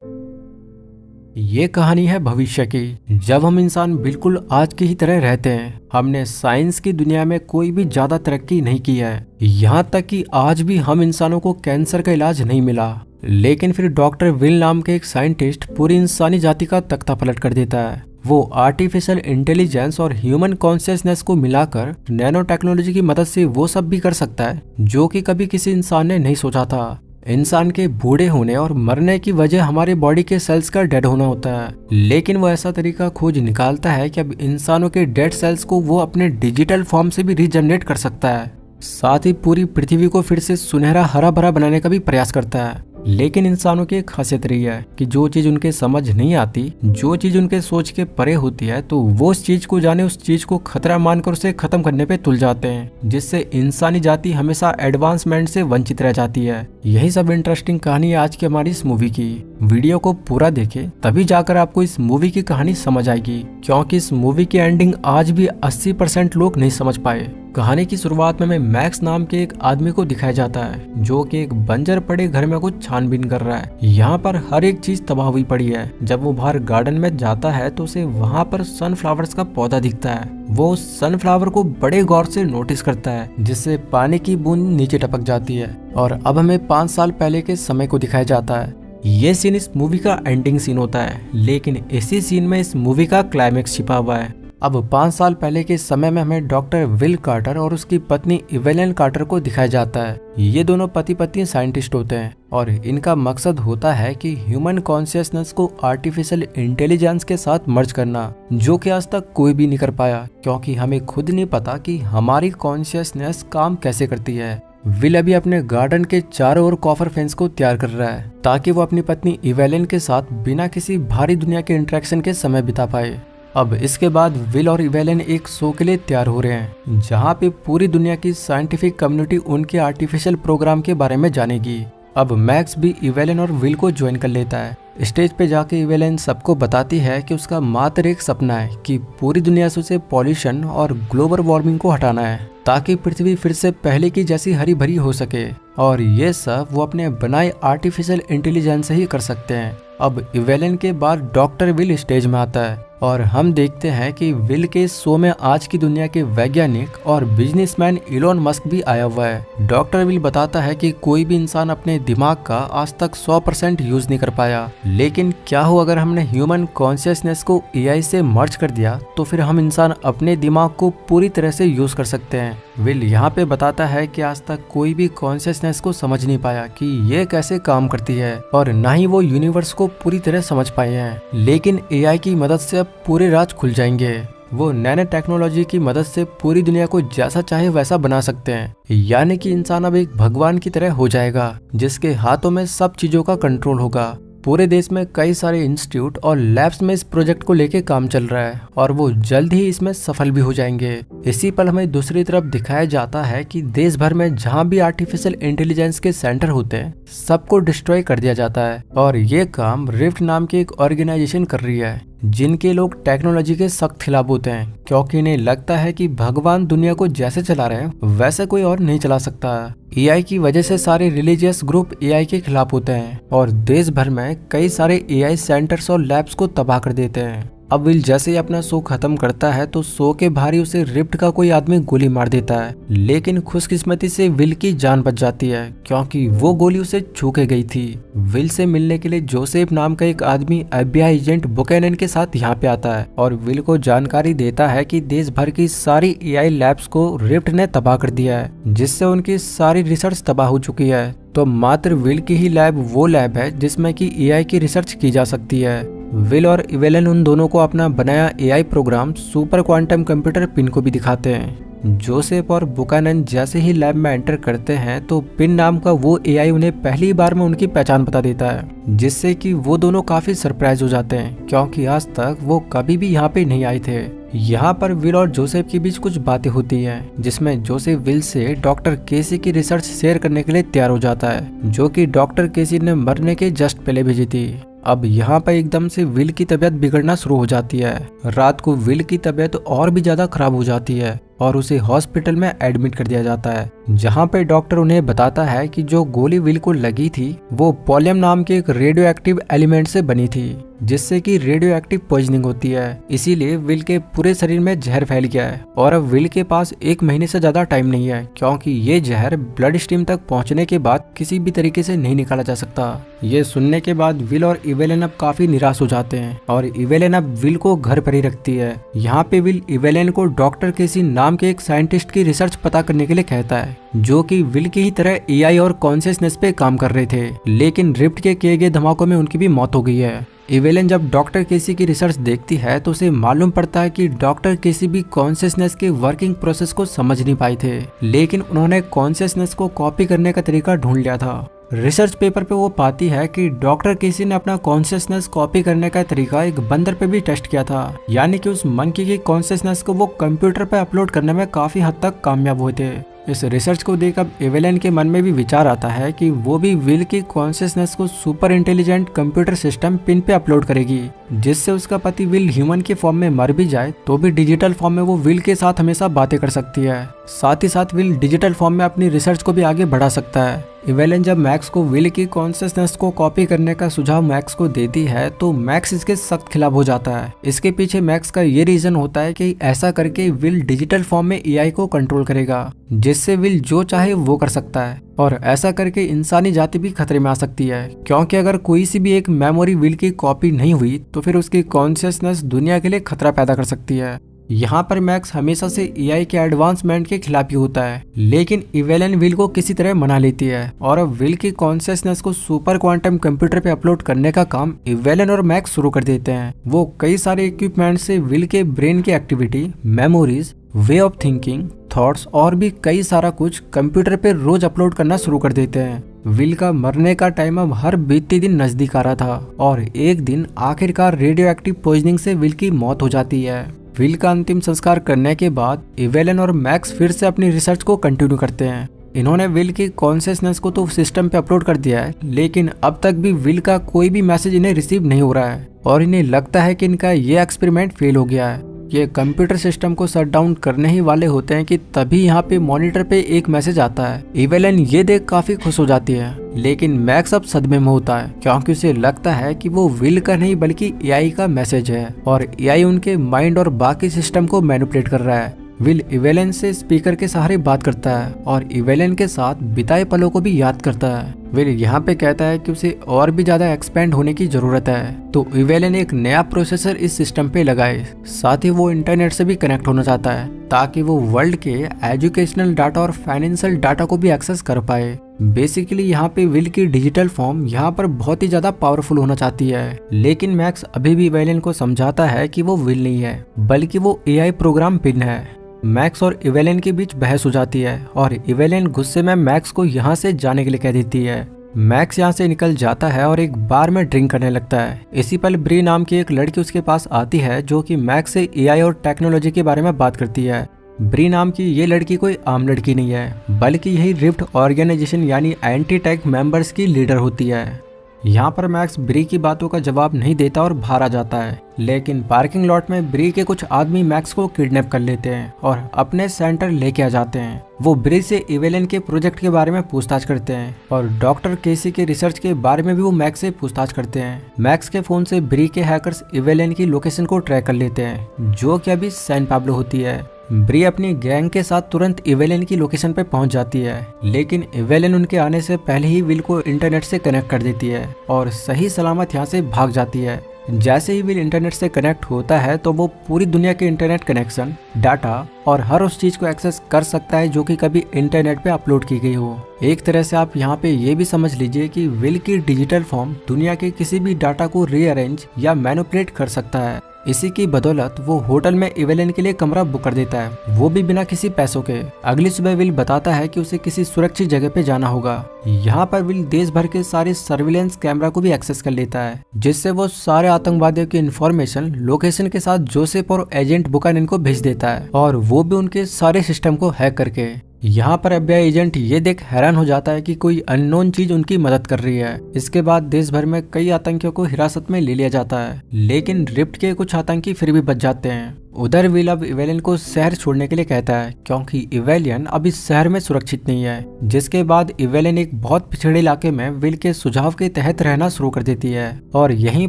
ये कहानी है भविष्य की, जब हम इंसान बिल्कुल आज की ही तरह रहते हैं। हमने साइंस की दुनिया में कोई भी ज्यादा तरक्की नहीं की है, यहाँ तक कि आज भी हम इंसानों को कैंसर का इलाज नहीं मिला। लेकिन फिर डॉक्टर विल नाम के एक साइंटिस्ट पूरी इंसानी जाति का तख्ता पलट कर देता है। वो आर्टिफिशियल इंटेलिजेंस और ह्यूमन कॉन्शियसनेस को मिलाकर नैनो टेक्नोलॉजी की मदद से वो सब भी कर सकता है जो कि कभी किसी इंसान ने नहीं सोचा था। इंसान के बूढ़े होने और मरने की वजह हमारे बॉडी के सेल्स का डेड होना होता है, लेकिन वो ऐसा तरीका खोज निकालता है कि अब इंसानों के डेड सेल्स को वो अपने डिजिटल फॉर्म से भी रीजनरेट कर सकता है। साथ ही पूरी पृथ्वी को फिर से सुनहरा हरा भरा बनाने का भी प्रयास करता है। लेकिन इंसानों की एक खासियत रही है कि जो चीज उनके समझ नहीं आती, जो चीज उनके सोच के परे होती है, तो वो उस चीज को जाने उस चीज को खतरा मानकर उसे खत्म करने पे तुल जाते हैं, जिससे इंसानी जाति हमेशा एडवांसमेंट से वंचित रह जाती है। यही सब इंटरेस्टिंग कहानी है आज की हमारी इस मूवी की। वीडियो को पूरा देखें तभी जाकर आपको इस मूवी की कहानी समझ आएगी, क्योंकि इस मूवी की एंडिंग आज भी 80% लोग नहीं समझ पाए। कहानी की शुरुआत में हमें मैक्स नाम के एक आदमी को दिखाया जाता है जो कि एक बंजर पड़े घर में कुछ छानबीन कर रहा है। यहाँ पर हर एक चीज तबाह हुई पड़ी है। जब वो बाहर गार्डन में जाता है तो उसे वहाँ पर सनफ्लावर्स का पौधा दिखता है। वो उस सनफ्लावर को बड़े गौर से नोटिस करता है, जिससे पानी की बूंद नीचे टपक जाती है। और अब हमें 5 साल पहले के समय को दिखाया जाता है। ये सीन इस मूवी का एंडिंग सीन होता है, लेकिन इसी सीन में इस मूवी का क्लाइमेक्स छिपा हुआ है। अब 5 साल पहले के समय में हमें डॉक्टर विल कार्टर और उसकी पत्नी इवेलिन कार्टर को दिखाया जाता है। ये दोनों पति पत्नी साइंटिस्ट होते हैं और इनका मकसद होता है कि ह्यूमन कॉन्शियसनेस को आर्टिफिशियल इंटेलिजेंस के साथ मर्ज करना, जो कि आज तक कोई भी नहीं कर पाया, क्योंकि हमें खुद नहीं पता कि हमारी कॉन्शियसनेस काम कैसे करती है। विल अभी अपने गार्डन के चारों ओर कॉपर फेंस को तैयार कर रहा है ताकि वो अपनी पत्नी इवेलिन के साथ बिना किसी भारी दुनिया के इंटरेक्शन के समय बिता पाए। अब इसके बाद विल और इवेलिन एक शो के लिए तैयार हो रहे हैं, जहाँ पे पूरी दुनिया की साइंटिफिक कम्युनिटी उनके आर्टिफिशियल प्रोग्राम के बारे में जानेगी। अब मैक्स भी इवेलिन और विल को ज्वाइन कर लेता है। स्टेज पे जाके इवेलिन सबको बताती है कि उसका मात्र एक सपना है कि पूरी दुनिया से उसे पॉल्यूशन और ग्लोबल वार्मिंग को हटाना है, ताकि पृथ्वी फिर से पहले की जैसी हरी भरी हो सके। और ये सब वो अपने बनाए आर्टिफिशियल इंटेलिजेंस से ही कर सकते हैं। अब इवेलिन के बाद डॉक्टर विल स्टेज में आता है और हम देखते हैं कि विल के शो में आज की दुनिया के वैज्ञानिक और बिजनेसमैन इलोन मस्क भी आया हुआ है। डॉक्टर विल बताता है कि कोई भी इंसान अपने दिमाग का आज तक 100% यूज नहीं कर पाया, लेकिन क्या हो अगर हमने ह्यूमन कॉन्शियसनेस को एआई से मर्ज कर दिया, तो फिर हम इंसान अपने दिमाग को पूरी तरह से यूज कर सकते हैं। विल यहाँ पे बताता है कि आज तक कोई भी कॉन्शियसनेस को समझ नहीं पाया कि ये कैसे काम करती है, और न ही वो यूनिवर्स को पूरी तरह समझ पाए हैं। लेकिन एआई की मदद से अब पूरे राज खुल जाएंगे। वो नैनो टेक्नोलॉजी की मदद से पूरी दुनिया को जैसा चाहे वैसा बना सकते हैं, यानी कि इंसान अब एक भगवान की तरह हो जाएगा, जिसके हाथों में सब चीजों का कंट्रोल होगा। पूरे देश में कई सारे इंस्टीट्यूट और लैब्स में इस प्रोजेक्ट को लेके काम चल रहा है और वो जल्द ही इसमें सफल भी हो जाएंगे। इसी पल हमें दूसरी तरफ दिखाया जाता है कि देश भर में जहाँ भी आर्टिफिशियल इंटेलिजेंस के सेंटर होते हैं, सबको डिस्ट्रॉय कर दिया जाता है। और ये काम रिफ्ट नाम की एक ऑर्गेनाइजेशन कर रही है, जिनके लोग टेक्नोलॉजी के सख्त खिलाफ होते हैं, क्योंकि इन्हें लगता है कि भगवान दुनिया को जैसे चला रहे हैं वैसे कोई और नहीं चला सकता। एआई की वजह से सारे रिलीजियस ग्रुप एआई के खिलाफ होते हैं और देश भर में कई सारे एआई सेंटर्स और लैब्स को तबाह कर देते हैं। अब विल जैसे ही अपना शो खत्म करता है तो शो के बाहर ही उसे रिफ्ट का कोई आदमी गोली मार देता है, लेकिन खुशकिस्मती से विल की जान बच जाती है, क्योंकि वो गोली उसे छू के गई थी। विल से मिलने के लिए जोसेफ नाम का एक आदमी एफबीआई एजेंट बुकैनन के साथ यहाँ पे आता है और विल को जानकारी देता है कि देश भर की सारी एआई लैब्स को रिफ्ट ने तबाह कर दिया है, जिससे उनकी सारी रिसर्च तबाह हो चुकी है। तो मात्र विल की ही लैब वो लैब है जिसमें कि एआई की रिसर्च की जा सकती है। विल और इवेलिन उन दोनों को अपना बनाया AI programme super quantum computer pin को भी दिखाते हैं। जोसेफ और बुकानन जैसे ही लैब में एंटर करते हैं तो पिन नाम का वो एआई उन्हें पहली बार में उनकी पहचान बता देता है, जिससे कि वो दोनों काफी सरप्राइज हो जाते हैं, क्योंकि आज तक वो कभी भी यहाँ पे नहीं आए थे। यहाँ पर विल और जोसेफ के बीच कुछ बातें होती हैं, जिसमें जोसेफ विल से डॉक्टर केसी की रिसर्च शेयर करने के लिए तैयार हो जाता है, जो कि डॉक्टर केसी ने मरने के जस्ट पहले भेजी थी। अब यहाँ पर एकदम से विल की तबीयत बिगड़ना शुरू हो जाती है। रात को विल की तबीयत और भी ज्यादा खराब हो जाती है और उसे हॉस्पिटल में एडमिट कर दिया जाता है, जहाँ पे डॉक्टर उन्हें बताता है कि जो गोली विल को लगी थी वो पोलियम नाम के एक रेडियो एक्टिव एलिमेंट से बनी थी, जिससे कि रेडियो एक्टिव पॉइजनिंग होती है। इसीलिए विल के पूरे शरीर में जहर फैल गया है और अब विल के पास 1 महीने से ज्यादा टाइम नहीं है, क्योंकि ये जहर ब्लड स्ट्रीम तक पहुंचने के बाद किसी भी तरीके से नहीं निकाला जा सकता। ये सुनने के बाद विल और इवेलिन अब काफी निराश हो जाते हैं और इवेलिन अब विल को घर पर ही रखती है। यहाँ पे विल इवेलिन को डॉक्टर केसी नाम के एक साइंटिस्ट की रिसर्च पता करने के लिए कहता है, जो कि विल की ही तरह एआई और कॉन्शियसनेस पे काम कर रहे थे, लेकिन रिफ्ट के किए गए धमाकों में उनकी भी मौत हो गई है। इवेलिन जब डॉक्टर केसी की रिसर्च देखती है तो उसे मालूम पड़ता है कि डॉक्टर केसी भी कॉन्शियसनेस के वर्किंग प्रोसेस को समझ नहीं पाए थे, लेकिन उन्होंने कॉन्शियसनेस को कॉपी करने का तरीका ढूंढ लिया था। रिसर्च पेपर पे वो पाती है कि डॉक्टर केसी ने अपना कॉन्शियसनेस कॉपी करने का तरीका एक बंदर पे भी टेस्ट किया था, यानी कि उस मंकी की कॉन्शियसनेस को वो कंप्यूटर पे अपलोड करने में काफी हद तक कामयाब हुए थे। इस रिसर्च को देख अब इवेलिन के मन में भी विचार आता है कि वो भी विल की कॉन्शियसनेस को super intelligent computer system pin पे अपलोड करेगी, जिससे उसका पति विल ह्यूमन के फॉर्म में मर भी जाए तो भी डिजिटल फॉर्म में वो विल के साथ हमेशा बातें कर सकती है। साथ ही साथ विल डिजिटल फॉर्म में अपनी रिसर्च को भी आगे बढ़ा सकता है। इवेलिन जब मैक्स को विल की कॉन्शियसनेस को कॉपी करने का सुझाव मैक्स को देती है तो मैक्स इसके सख्त खिलाफ हो जाता है। इसके पीछे मैक्स का ये रीजन होता है कि ऐसा करके विल डिजिटल फॉर्म में एआई को कंट्रोल करेगा, जिससे विल जो चाहे वो कर सकता है और ऐसा करके इंसानी जाति भी खतरे में आ सकती है, क्योंकि अगर कोई सी भी एक मेमोरी विल की कॉपी नहीं हुई तो फिर उसकी कॉन्शियसनेस दुनिया के लिए खतरा पैदा कर सकती है। यहाँ पर मैक्स हमेशा से एआई के एडवांसमेंट के खिलाफ ही होता है, लेकिन इवेलिन विल को किसी तरह मना लेती है और अब विल की कॉन्शियसनेस को सुपर क्वांटम कंप्यूटर पे अपलोड करने का काम इवेलिन और मैक्स शुरू कर देते हैं। वो कई सारे इक्विपमेंट से विल के ब्रेन की activity, memories, way of thinking, thoughts और भी कई सारा कुछ कंप्यूटर पे रोज अपलोड करना शुरू कर देते हैं। विल का मरने का टाइम अब हर बीतती दिन नजदीक आ रहा था और एक दिन आखिरकार रेडियो एक्टिव पॉइजनिंग से विल की मौत हो जाती है। विल का अंतिम संस्कार करने के बाद इवेलिन और मैक्स फिर से अपनी रिसर्च को कंटिन्यू करते हैं। इन्होंने विल की कॉन्शियसनेस को तो सिस्टम पे अपलोड कर दिया है, लेकिन अब तक भी विल का कोई भी मैसेज इन्हें रिसीव नहीं हो रहा है और इन्हें लगता है कि इनका ये एक्सपेरिमेंट फेल हो गया है। ये कंप्यूटर सिस्टम को शट डाउन करने ही वाले होते हैं कि तभी यहाँ पे मॉनिटर पे एक मैसेज आता है। इवेलिन ये देख काफी खुश हो जाती है, लेकिन मैक्स अब सदमे में होता है, क्योंकि उसे लगता है कि वो विल का नहीं बल्कि एआई का मैसेज है और एआई उनके माइंड और बाकी सिस्टम को मैनिपुलेट कर रहा है। विल इवेलिन से स्पीकर के सहारे बात करता है और इवेलिन के साथ बिताए पलों को भी याद करता है। विल यहाँ पे कहता है कि उसे और भी ज्यादा एक्सपेंड होने की जरूरत है, तो इवेलिन एक नया प्रोसेसर इस सिस्टम पे लगाए। साथ ही वो इंटरनेट से भी कनेक्ट होना चाहता है ताकि वो वर्ल्ड के एजुकेशनल डाटा और फाइनेंशियल डाटा को भी एक्सेस कर पाए। बेसिकली यहाँ पे विल की डिजिटल फॉर्म यहाँ पर बहुत ही ज्यादा पावरफुल होना चाहती है, लेकिन मैक्स अभी भी इवेलिन को समझाता है कि वो विल नहीं है बल्कि वो एआई प्रोग्राम पिन है। मैक्स और इवेलिन के बीच बहस हो जाती है और इवेलिन गुस्से में मैक्स को यहाँ से जाने के लिए कह देती है। मैक्स यहाँ से निकल जाता है और एक बार में ड्रिंक करने लगता है। इसी पल ब्री नाम की एक लड़की उसके पास आती है, जो कि मैक्स से एआई और टेक्नोलॉजी के बारे में बात करती है। ब्री नाम की ये लड़की कोई आम लड़की नहीं है, बल्कि यही रिफ्ट ऑर्गेनाइजेशन यानी एंटी टेक मेंबर्स की लीडर होती है। यहाँ पर मैक्स ब्री की बातों का जवाब नहीं देता और बाहर आ जाता है, लेकिन पार्किंग लॉट में ब्री के कुछ आदमी मैक्स को किडनैप कर लेते हैं और अपने सेंटर लेके आ जाते हैं। वो ब्री से इवेलिन के प्रोजेक्ट के बारे में पूछताछ करते हैं और डॉक्टर केसी के रिसर्च के बारे में भी वो मैक्स से पूछताछ करते हैं। मैक्स के फोन से ब्री के हैकर्स इवेलिन की लोकेशन को ट्रैक कर लेते हैं, जो कि अभी सैन पाब्लो होती है। ब्री अपनी गैंग के साथ तुरंत इवेलिन की लोकेशन पे पहुंच जाती है, लेकिन इवेलिन उनके आने से पहले ही विल को इंटरनेट से कनेक्ट कर देती है और सही सलामत यहाँ से भाग जाती है। जैसे ही विल इंटरनेट से कनेक्ट होता है तो वो पूरी दुनिया के इंटरनेट कनेक्शन, डाटा और हर उस चीज को एक्सेस कर सकता है जो कि कभी इंटरनेट पे अपलोड की गई हो। एक तरह से आप यहाँ पे ये भी समझ लीजिए कि विल की डिजिटल फॉर्म दुनिया के किसी भी डाटा को रीअरेंज या मैनिपुलेट कर सकता है। इसी की बदौलत वो होटल में इवेलिन के लिए कमरा बुक कर देता है, वो भी बिना किसी पैसों के। अगली सुबह विल बताता है कि उसे किसी सुरक्षित जगह पे जाना होगा। यहाँ पर विल देश भर के सारे सर्विलेंस कैमरा को भी एक्सेस कर लेता है, जिससे वो सारे आतंकवादियों की इंफॉर्मेशन लोकेशन के साथ जोसेफ और एजेंट बुकानन को भेज देता है और वो भी उनके सारे सिस्टम को हैक करके। यहाँ पर FBI एजेंट ये देख हैरान हो जाता है कि कोई अननोन चीज उनकी मदद कर रही है। इसके बाद देश भर में कई आतंकियों को हिरासत में ले लिया जाता है, लेकिन रिप्ट के कुछ आतंकी फिर भी बच जाते हैं। उधर विल अब इवेलियन को शहर छोड़ने के लिए कहता है, क्योंकि इवेलियन अब इस शहर में सुरक्षित नहीं है। जिसके बाद इवेलियन एक बहुत पिछड़े इलाके में विल के सुझाव के तहत रहना शुरू कर देती है और यहीं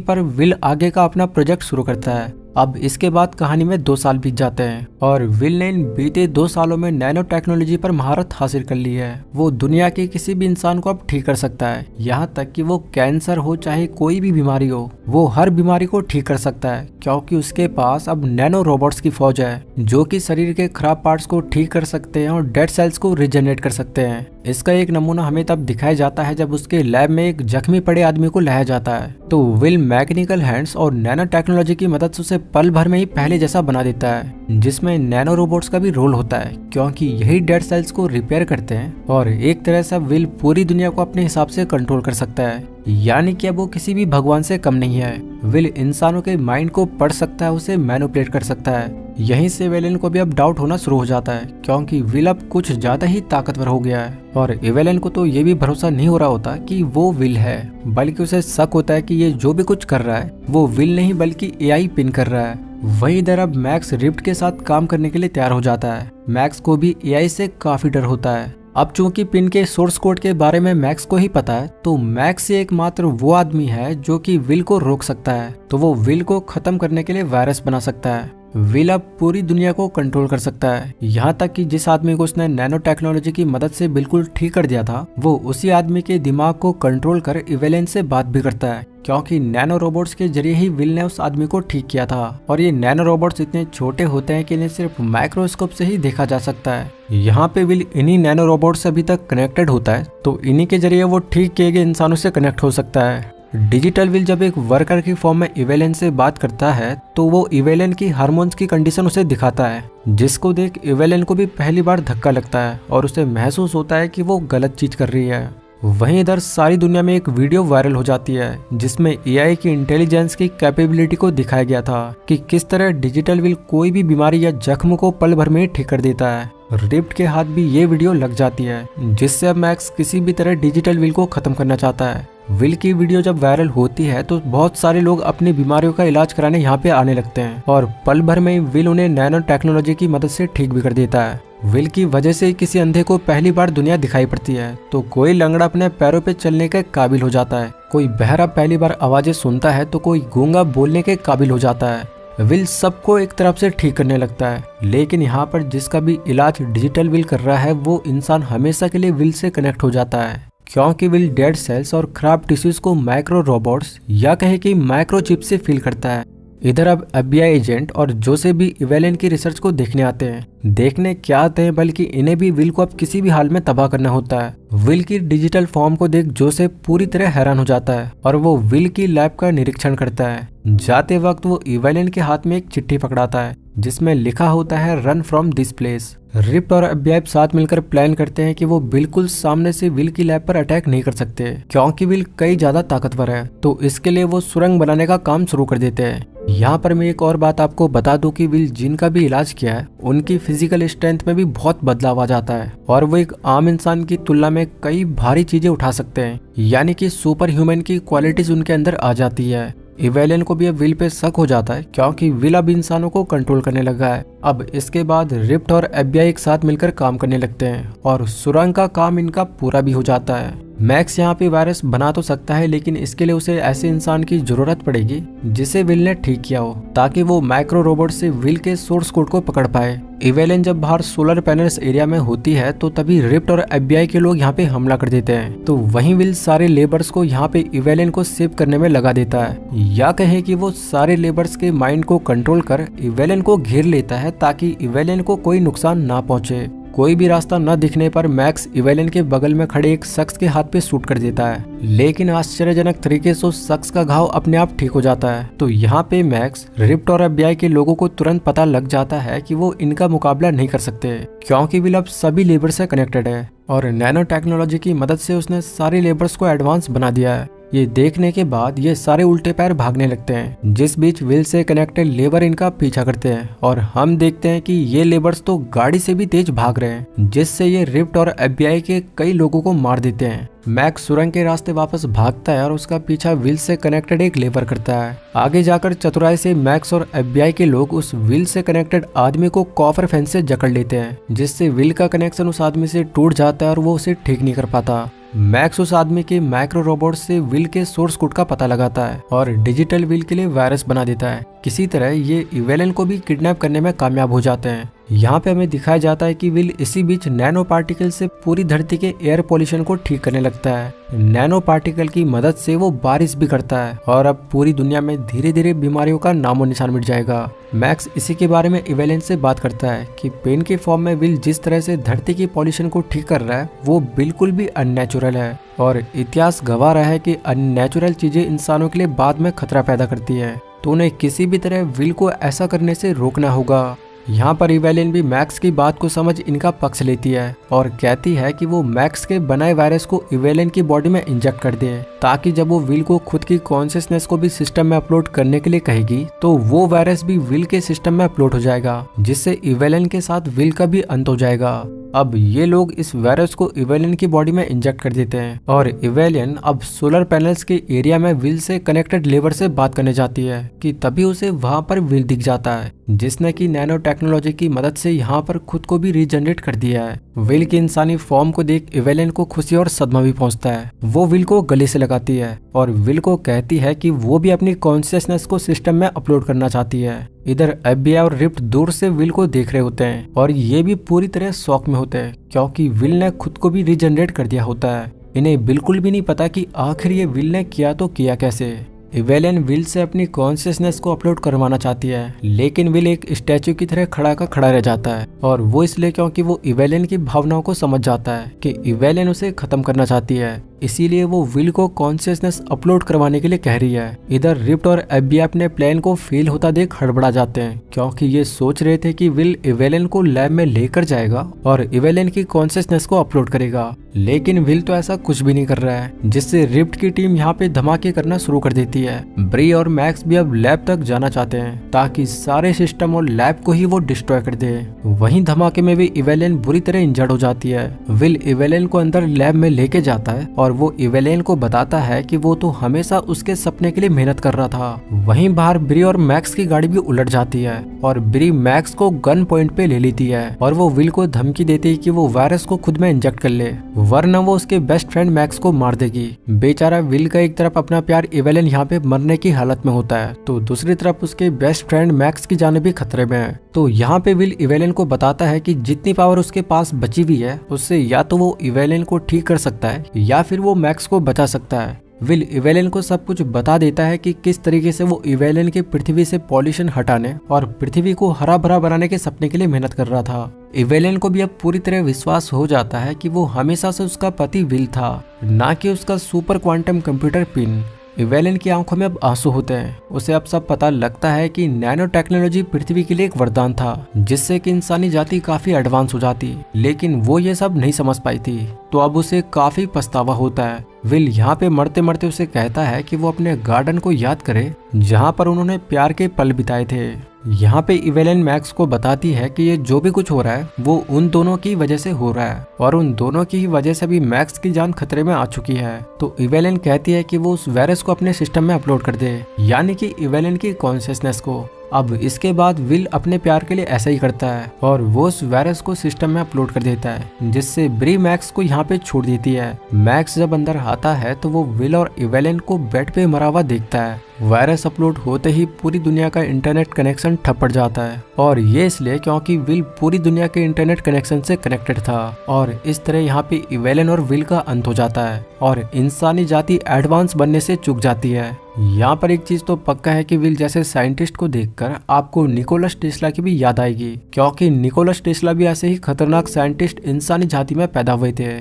पर विल आगे का अपना प्रोजेक्ट शुरू करता है। अब इसके बाद कहानी में 2 साल बीत जाते हैं और विल ने इन बीते 2 सालों में नैनो टेक्नोलॉजी पर महारत हासिल कर ली है। वो दुनिया के किसी भी इंसान को अब ठीक कर सकता है, यहाँ तक कि वो कैंसर हो चाहे कोई भी बीमारी हो, वो हर बीमारी को ठीक कर सकता है, क्योंकि उसके पास अब नैनो रोबोट्स की फौज है जो कि शरीर के खराब पार्ट्स को ठीक कर सकते हैं और डेड सेल्स को रिजेनरेट कर सकते हैं। इसका एक नमूना हमें तब दिखाया जाता है जब उसके लैब में एक जख्मी पड़े आदमी को लाया जाता है, तो विल मैकेनिकल हैंड्स और नैनो टेक्नोलॉजी की मदद से उसे पल भर में ही पहले जैसा बना देता है, जिसमें नैनो रोबोट्स का भी रोल होता है, क्योंकि यही डेड सेल्स को रिपेयर करते हैं और एक तरह से विल पूरी दुनिया को अपने हिसाब से कंट्रोल कर सकता है। यानी कि अब वो किसी भी भगवान से कम नहीं है। विल इंसानों के माइंड को पढ़ सकता है, उसे मैनिपुलेट कर सकता है। यहीं से इवेलियन को भी अब डाउट होना शुरू हो जाता है, क्योंकि विल अब कुछ ज्यादा ही ताकतवर हो गया है और इवेलियन को तो ये भी भरोसा नहीं हो रहा होता कि वो विल है, बल्कि उसे शक होता है कि ये जो भी कुछ कर रहा है वो विल नहीं बल्कि AI पिन कर रहा है। वहीं इधर अब मैक्स रिप्ट के साथ काम करने के लिए तैयार हो जाता है। मैक्स को भी AI से काफी डर होता है। अब चूंकि पिन के सोर्स कोड के बारे में मैक्स को ही पता है, तो मैक्स एकमात्र वो आदमी है जो कि विल को रोक सकता है, तो वो विल को खत्म करने के लिए वायरस बना सकता है। विल अब पूरी दुनिया को कंट्रोल कर सकता है, यहाँ तक कि जिस आदमी को उसने नैनो टेक्नोलॉजी की मदद से बिल्कुल ठीक कर दिया था, वो उसी आदमी के दिमाग को कंट्रोल कर इवेलियन से बात भी करता है, क्योंकि नैनो रोबोट्स के जरिए ही विल ने उस आदमी को ठीक किया था। और ये नैनो रोबोट्स इतने छोटे होते हैं कि इन्हें सिर्फ माइक्रोस्कोप से ही देखा जा सकता है। यहाँ पे विल इन्हीं नैनो रोबोट से अभी तक कनेक्टेड होता है, तो इन्हीं के जरिए वो ठीक किए गए इंसानों से कनेक्ट हो सकता है। डिजिटल विल जब एक वर्कर की फॉर्म में इवेलियन से बात करता है, तो वो इवेलियन की हार्मोन्स की कंडीशन उसे दिखाता है, जिसको देख इवेलियन को भी पहली बार धक्का लगता है और उसे महसूस होता है कि वो गलत चीज कर रही है। वहीं इधर सारी दुनिया में एक वीडियो वायरल हो जाती है जिसमें AI की इंटेलिजेंस की कैपेबिलिटी को दिखाया गया था कि किस तरह डिजिटल विल कोई भी बीमारी या जख्म को पल भर में ठीक कर देता है। रिप्ट के हाथ भी ये वीडियो लग जाती है, जिससे अब मैक्स किसी भी तरह डिजिटल विल को खत्म करना चाहता है। विल की वीडियो जब वायरल होती है तो बहुत सारे लोग अपनी बीमारियों का इलाज कराने यहाँ पे आने लगते हैं और पल भर में विल उन्हें नैनो टेक्नोलॉजी की मदद से ठीक भी कर देता है। विल की वजह से किसी अंधे को पहली बार दुनिया दिखाई पड़ती है, तो कोई लंगड़ा अपने पैरों पे चलने के काबिल हो जाता है, कोई बहरा पहली बार आवाजें सुनता है, तो कोई गूंगा बोलने के काबिल हो जाता है। विल सबको एक तरफ से ठीक करने लगता है, लेकिन यहाँ पर जिसका भी इलाज डिजिटल विल कर रहा है, वो इंसान हमेशा के लिए विल से कनेक्ट हो जाता है, क्योंकि विल डेड सेल्स और खराब टिश्यूज को माइक्रो रोबोट्स या कहे कि माइक्रोचिप से फील करता है। इधर अब FBI एजेंट और जोसेफ भी इवेलियन की रिसर्च को देखने आते हैं। देखने क्या आते हैं, बल्कि इन्हें भी विल को अब किसी भी हाल में तबाह करना होता है। विल की डिजिटल फॉर्म को देख जोसेफ पूरी तरह हैरान हो जाता है और वो विल की लैब का निरीक्षण करता है। जाते वक्त वो इवेलियन के हाथ में एक चिट्ठी पकड़ाता है जिसमें लिखा होता है run from this place. Ripped और FBI साथ मिलकर प्लान करते हैं कि वो बिल्कुल सामने से विल की लैब पर अटैक नहीं कर सकते, क्योंकि विल कई ज्यादा ताकतवर है, तो इसके लिए वो सुरंग बनाने का काम शुरू कर देते हैं। यहाँ पर मैं एक और बात आपको बता दूं कि विल जिनका भी इलाज किया है, उनकी फिजिकल स्ट्रेंथ में भी बहुत बदलाव आ जाता है और वो एक आम इंसान की तुलना में कई भारी चीजें उठा सकते हैं, यानी कि सुपर ह्यूमन की क्वालिटीज उनके अंदर आ जाती है। इवेलियन को भी अब विल पे शक हो जाता है, क्योंकि विल अब इंसानों को कंट्रोल करने लगा है। अब इसके बाद रिप्ट और FBI एक साथ मिलकर काम करने लगते हैं और सुरंग का काम इनका पूरा भी हो जाता है। मैक्स यहाँ पे वायरस बना तो सकता है, लेकिन इसके लिए उसे ऐसे इंसान की जरूरत पड़ेगी जिसे विल ने ठीक किया हो, ताकि वो माइक्रो रोबोट से विल के सोर्स कोड को पकड़ पाए। इवेलियन जब बाहर सोलर पैनल्स एरिया में होती है, तो तभी रिप्ट और FBI के लोग यहाँ पे हमला कर देते हैं, तो वहीं विल सारे लेबर्स को यहाँ पे इवेलियन को सेव करने में लगा देता है, या कहे कि वो सारे लेबर्स के माइंड को कंट्रोल कर इवेलियन को घेर लेता है, ताकि इवेलियन को कोई नुकसान ना पहुंचे। कोई भी रास्ता न दिखने पर मैक्स इवेलियन के बगल में खड़े एक शख्स के हाथ पे शूट कर देता है, लेकिन आश्चर्यजनक तरीके से उस शख्स का घाव अपने आप ठीक हो जाता है। तो यहाँ पे मैक्स, रिप्ट और FBI के लोगों को तुरंत पता लग जाता है कि वो इनका मुकाबला नहीं कर सकते, क्योंकि विल अब सभी लेबर से कनेक्टेड है और नैनो टेक्नोलॉजी की मदद से उसने सारे लेबर्स को एडवांस बना दिया है। ये देखने के बाद ये सारे उल्टे पैर भागने लगते हैं, जिस बीच विल से कनेक्टेड लेबर इनका पीछा करते हैं और हम देखते हैं कि ये लेबर्स तो गाड़ी से भी तेज भाग रहे हैं, जिससे ये रिफ्ट और FBI के कई लोगों को मार देते हैं। मैक्स सुरंग के रास्ते वापस भागता है और उसका पीछा विल से कनेक्टेड एक लेबर करता है। आगे जाकर चतुराई से मैक्स और FBI के लोग उस विल से कनेक्टेड आदमी को कॉपर फेंस से जकड़ लेते हैं, जिससे विल का कनेक्शन उस आदमी से टूट जाता है और वो उसे ठीक नहीं कर पाता। मैक्स उस आदमी के माइक्रो रोबोट से विल के सोर्स कोड का पता लगाता है और डिजिटल विल के लिए वायरस बना देता है। किसी तरह ये इवेलन को भी किडनैप करने में कामयाब हो जाते हैं। यहाँ पे हमें दिखाया जाता है कि विल इसी बीच नैनो पार्टिकल से पूरी धरती के एयर पोल्यूशन को ठीक करने लगता है। नैनो पार्टिकल की मदद से वो बारिश भी करता है और अब पूरी दुनिया में धीरे धीरे बीमारियों का नामो निशान मिट जाएगा। मैक्स इसी के बारे में इवेलन से बात करता है कि पेन के फॉर्म में विल जिस तरह से धरती की पॉल्यूशन को ठीक कर रहा है वो बिल्कुल भी अननेचुरल है और इतिहास गवाह रहा है कि अननेचुरल चीजें इंसानों के लिए बाद में खतरा पैदा करती है, तो उन्हें किसी भी तरह विल को ऐसा करने से रोकना होगा। यहाँ पर इवेलिन भी मैक्स की बात को समझ इनका पक्ष लेती है और कहती है कि वो मैक्स के बनाए वायरस को इवेलिन की बॉडी में इंजेक्ट कर दे, ताकि जब वो विल को खुद की कॉन्शियसनेस को भी सिस्टम में अपलोड करने के लिए कहेगी तो वो वायरस भी विल के सिस्टम में अपलोड हो जाएगा, जिससे इवेलिन के साथ विल का भी अंत हो जाएगा। अब ये लोग इस वायरस को इवेलिन की बॉडी में इंजेक्ट कर देते हैं और इवेलिन अब सोलर पैनल्स के एरिया में विल से कनेक्टेड लेबर से बात करने जाती है कि तभी उसे वहां पर विल दिख जाता है, जिसने की नैनो टेक्नोलॉजी की मदद से यहाँ पर खुद को भी रीजनरेट कर दिया है। विल की इंसानी फॉर्म को देख इवेलिन को खुशी और सदमा भी पहुंचता है। वो विल को गले से लगाती है और विल को कहती है कि वो भी अपनी कॉन्शियसनेस को सिस्टम में अपलोड करना चाहती है। इधर FBI और रिफ्ट दूर से विल को देख रहे होते हैं और ये भी पूरी तरह शॉक में होते हैं, क्योंकि विल ने खुद को भी रीजनरेट कर दिया होता है। इन्हें बिल्कुल भी नहीं पता कि आखिर ये विल ने किया तो किया कैसे। इवेलिन विल से अपनी कॉन्शियसनेस को अपलोड करवाना चाहती है, लेकिन विल एक स्टैचू की तरह खड़ा का खड़ा रह जाता है और वो इसलिए क्योंकि वो इवेलिन की भावनाओं को समझ जाता है कि इवेलिन उसे खत्म करना चाहती है, इसीलिए वो विल को कॉन्शियसनेस अपलोड करवाने के लिए कह रही है। इधर रिफ्ट और FBI अपने प्लान को फेल होता देख हड़बड़ा जाते हैं, क्योंकि ये सोच रहे थे कि विल इवेलिन को लैब में लेकर जाएगा और इवेलिन की कॉन्शियसनेस को अपलोड करेगा, लेकिन विल तो ऐसा कुछ भी नहीं कर रहा है, जिससे रिफ्ट की टीम यहाँ पे धमाके करना शुरू कर देती है। ब्री और मैक्स भी अब लैब तक जाना चाहते हैं ताकि सारे सिस्टम और लैब को ही वो डिस्ट्रॉय कर दे। वहीं धमाके में भी इवेलिन बुरी तरह इंजर्ड हो जाती है। विल इवेलिन को अंदर लैब में लेके जाता है और वो इवेलिन को बताता है कि वो तो हमेशा उसके सपने के लिए मेहनत कर रहा था। वहीं बाहर ब्री और मैक्स की गाड़ी भी उलट जाती है और ब्री मैक्स को गन पॉइंट पे ले लेती है और वो विल को धमकी देती है कि वो वायरस को खुद में इंजेक्ट कर ले, वरना वो उसके बेस्ट फ्रेंड मैक्स को मार देगी। बेचारा विल का एक तरफ अपना प्यार इवेलिन यहाँ पे मरने की हालत में होता है, तो दूसरी तरफ उसके बेस्ट फ्रेंड मैक्स की जान भी खतरे में है। तो यहाँ पे विल इवेलिन को बताता है कि जितनी पावर उसके पास बची हुई है उससे या तो वो इवेलिन को ठीक कर सकता है या फिर वो मैक्स को बचा सकता है। विल इवेलिन को सब कुछ बता देता है कि किस तरीके से वो इवेलिन के पृथ्वी से पॉल्यूशन हटाने और पृथ्वी को हरा भरा बनाने के सपने के लिए मेहनत कर रहा था। इवेलिन को भी अब पूरी तरह विश्वास हो जाता है कि वो हमेशा से उसका पति विल था, ना कि उसका सुपर क्वांटम कंप्यूटर पिन। इवेलिन की आंखों में अब आंसू होते हैं। उसे अब सब पता लगता है कि नैनो टेक्नोलॉजी पृथ्वी के लिए एक वरदान था, जिससे कि इंसानी जाति काफी एडवांस हो जाती, लेकिन वो ये सब नहीं समझ पाई थी। तो अब उसे काफी पछतावा होता है। विल यहाँ पे मरते मरते उसे कहता है कि वो अपने गार्डन को याद करे जहाँ पर उन्होंने प्यार के पल बिताए थे। यहाँ पे इवेलिन मैक्स को बताती है कि ये जो भी कुछ हो रहा है वो उन दोनों की वजह से हो रहा है और उन दोनों की ही वजह से भी मैक्स की जान खतरे में आ चुकी है। तो इवेलिन कहती है कि वो उस वायरस को अपने सिस्टम में अपलोड कर दे, यानी कि इवेलिन की कॉन्शियसनेस को। अब इसके बाद विल अपने प्यार के लिए ऐसा ही करता है और वो उस वायरस को सिस्टम में अपलोड कर देता है, जिससे ब्री मैक्स को यहाँ पे छोड़ देती है। मैक्स जब अंदर आता है तो वो विल और इवेलिन को बेड पे मरा हुआ देखता है। वायरस अपलोड होते ही पूरी दुनिया का इंटरनेट कनेक्शन ठप पड़ जाता है और ये इसलिए क्योंकि विल पूरी दुनिया के इंटरनेट कनेक्शन से कनेक्टेड था और इस तरह यहाँ पे इवेलिन और विल का अंत हो जाता है और इंसानी जाति एडवांस बनने से चूक जाती है। यहाँ पर एक चीज तो पक्का है कि विल जैसे साइंटिस्ट को देखकर आपको निकोलस टेस्ला की भी याद आएगी, क्योंकि निकोलस टेस्ला भी ऐसे ही खतरनाक साइंटिस्ट इंसानी जाति में पैदा हुए थे।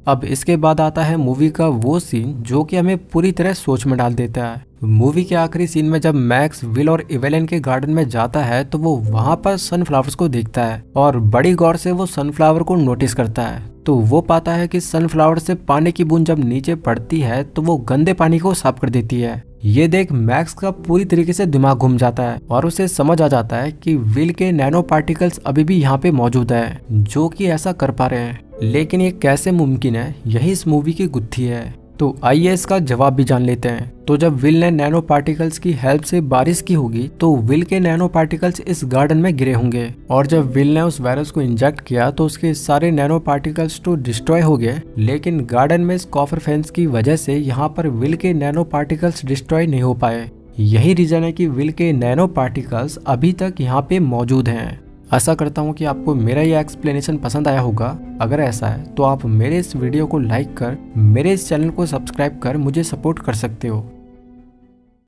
अब इसके बाद आता है मूवी का वो सीन जो कि हमें पूरी तरह सोच में डाल देता है। मूवी के आखिरी सीन में जब मैक्स विल और इवेलिन के गार्डन में जाता है तो वो वहाँ पर सनफ्लावर्स को देखता है और बड़ी गौर से वो सनफ्लावर को नोटिस करता है। तो वो पाता है कि सनफ्लावर से पानी की बूंद जब नीचे पड़ती है तो वो गंदे पानी को साफ कर देती है। ये देख मैक्स का पूरी तरीके से दिमाग घूम जाता है और उसे समझ आ जाता है कि विल के नैनो पार्टिकल्स अभी भी यहाँ पे मौजूद है जो कि ऐसा कर पा रहे हैं, लेकिन ये कैसे मुमकिन है, यही इस मूवी की गुत्थी है। तो आइए इसका जवाब भी जान लेते हैं। तो जब विल ने नैनो पार्टिकल्स की हेल्प से बारिश की होगी तो विल के नैनो पार्टिकल्स इस गार्डन में गिरे होंगे और जब विल ने उस वायरस को इंजेक्ट किया तो उसके सारे नैनो पार्टिकल्स तो डिस्ट्रॉय हो गए, लेकिन गार्डन में इस कॉपर फेंस की वजह से यहाँ पर विल के नैनो पार्टिकल्स डिस्ट्रॉय नहीं हो पाए। यही रीजन है कि विल के नैनो पार्टिकल्स अभी तक यहाँ पे मौजूद हैं। आशा करता हूँ कि आपको मेरा ये एक्सप्लेनेशन पसंद आया होगा। अगर ऐसा है तो आप मेरे इस वीडियो को लाइक कर मेरे इस चैनल को सब्सक्राइब कर मुझे सपोर्ट कर सकते हो।